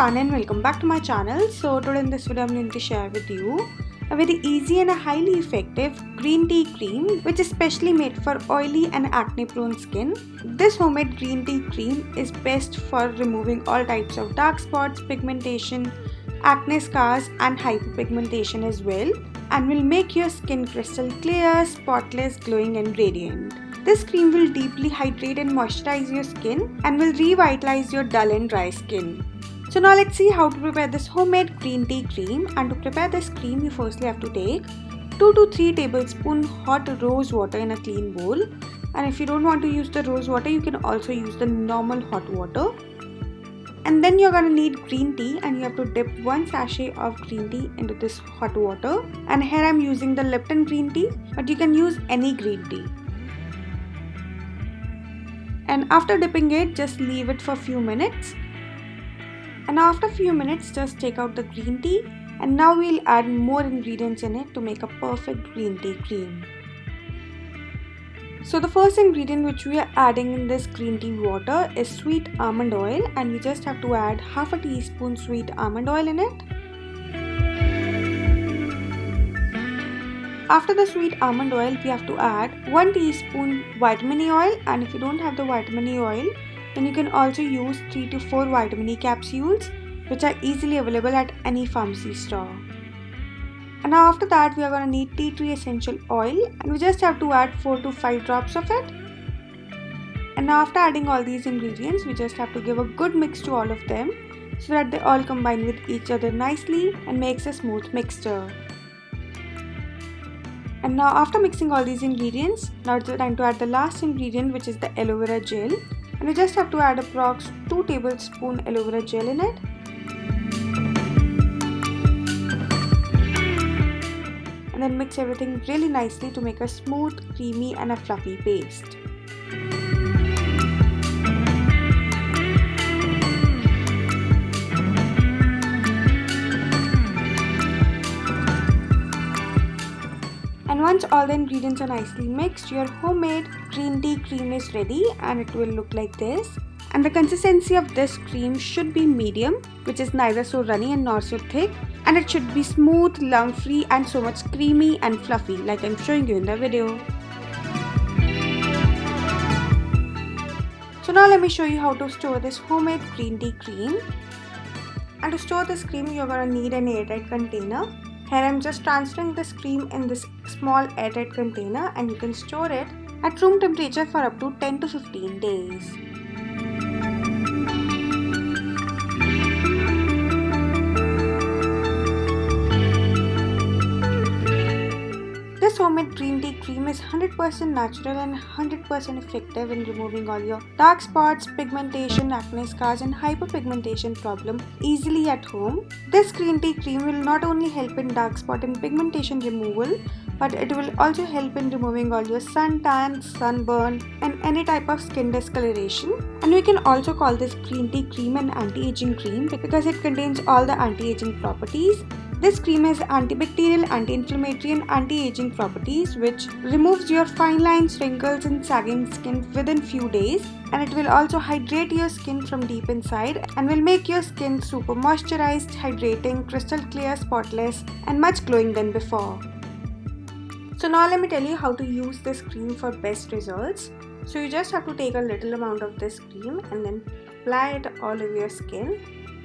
Tanya and welcome back to my channel. So today in this video I'm going to share with you a very easy and a highly effective green tea cream which is specially made for oily and acne prone skin. This homemade green tea cream is best for removing all types of dark spots, pigmentation, acne scars and hyperpigmentation as well, and will make your skin crystal clear, spotless, glowing and radiant. This cream will deeply hydrate and moisturize your skin and will revitalize your dull and dry skin. So now let's see how to prepare this homemade green tea cream. And to prepare this cream, you firstly have to take 2 to 3 tablespoons hot rose water in a clean bowl. And if you don't want to use the rose water, you can also use the normal hot water. And then you're gonna need green tea, and you have to dip 1 sachet of green tea into this hot water. And here I'm using the Lipton green tea, but you can use any green tea. And after dipping it, just leave it for a few minutes. And after a few minutes, just take out the green tea, and now we'll add more ingredients in it to make a perfect green tea cream. So the first ingredient which we are adding in this green tea water is sweet almond oil, and we just have to add half a teaspoon sweet almond oil in it. After the sweet almond oil, we have to add 1 teaspoon vitamin E oil, and if you don't have the vitamin E oil, then you can also use 3 to 4 vitamin E capsules which are easily available at any pharmacy store. And now after that, we are going to need tea tree essential oil, and we just have to add 4 to 5 drops of it. And now after adding all these ingredients, we just have to give a good mix to all of them so that they all combine with each other nicely and makes a smooth mixture. And now after mixing all these ingredients, now it's the time to add the last ingredient, which is the aloe vera gel. And we just have to add approx 2 tablespoons aloe vera gel in it. And then mix everything really nicely to make a smooth, creamy and a fluffy paste. And once all the ingredients are nicely mixed, your homemade green tea cream is ready, and it will look like this. And the consistency of this cream should be medium, which is neither so runny and nor so thick, and it should be smooth, lump free and so much creamy and fluffy like I'm showing you in the video. So now let me show you how to store this homemade green tea cream. And to store this cream, you're gonna need an airtight container. Here I'm just transferring this cream in this small airtight container, and you can store it at room temperature for up to 10 to 15 days. This homemade green tea cream is 100% natural and 100% effective in removing all your dark spots, pigmentation, acne scars and hyperpigmentation problem easily at home. This green tea cream will not only help in dark spot and pigmentation removal, but it will also help in removing all your suntan, sunburn and any type of skin discoloration. And we can also call this green tea cream an anti-aging cream because it contains all the anti-aging properties. This cream has antibacterial, anti-inflammatory and anti-aging properties which removes your fine lines, wrinkles and sagging skin within few days, and it will also hydrate your skin from deep inside and will make your skin super moisturized, hydrating, crystal clear, spotless and much glowing than before. So now let me tell you how to use this cream for best results. So you just have to take a little amount of this cream and then apply it all over your skin.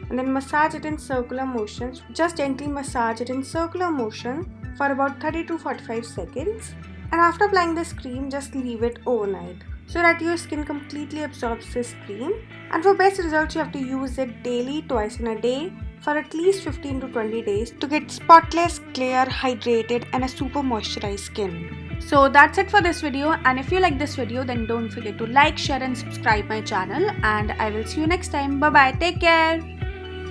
And then massage it in circular motions. Just gently massage it in circular motion for about 30 to 45 seconds. And after applying this cream, just leave it overnight so that your skin completely absorbs this cream. And for best results, you have to use it daily, twice in a day for at least 15 to 20 days to get spotless, clear, hydrated and a super moisturized skin. So that's it for this video, and if you like this video, then don't forget to like, share and subscribe my channel, and I will see you next time. Bye bye, take care.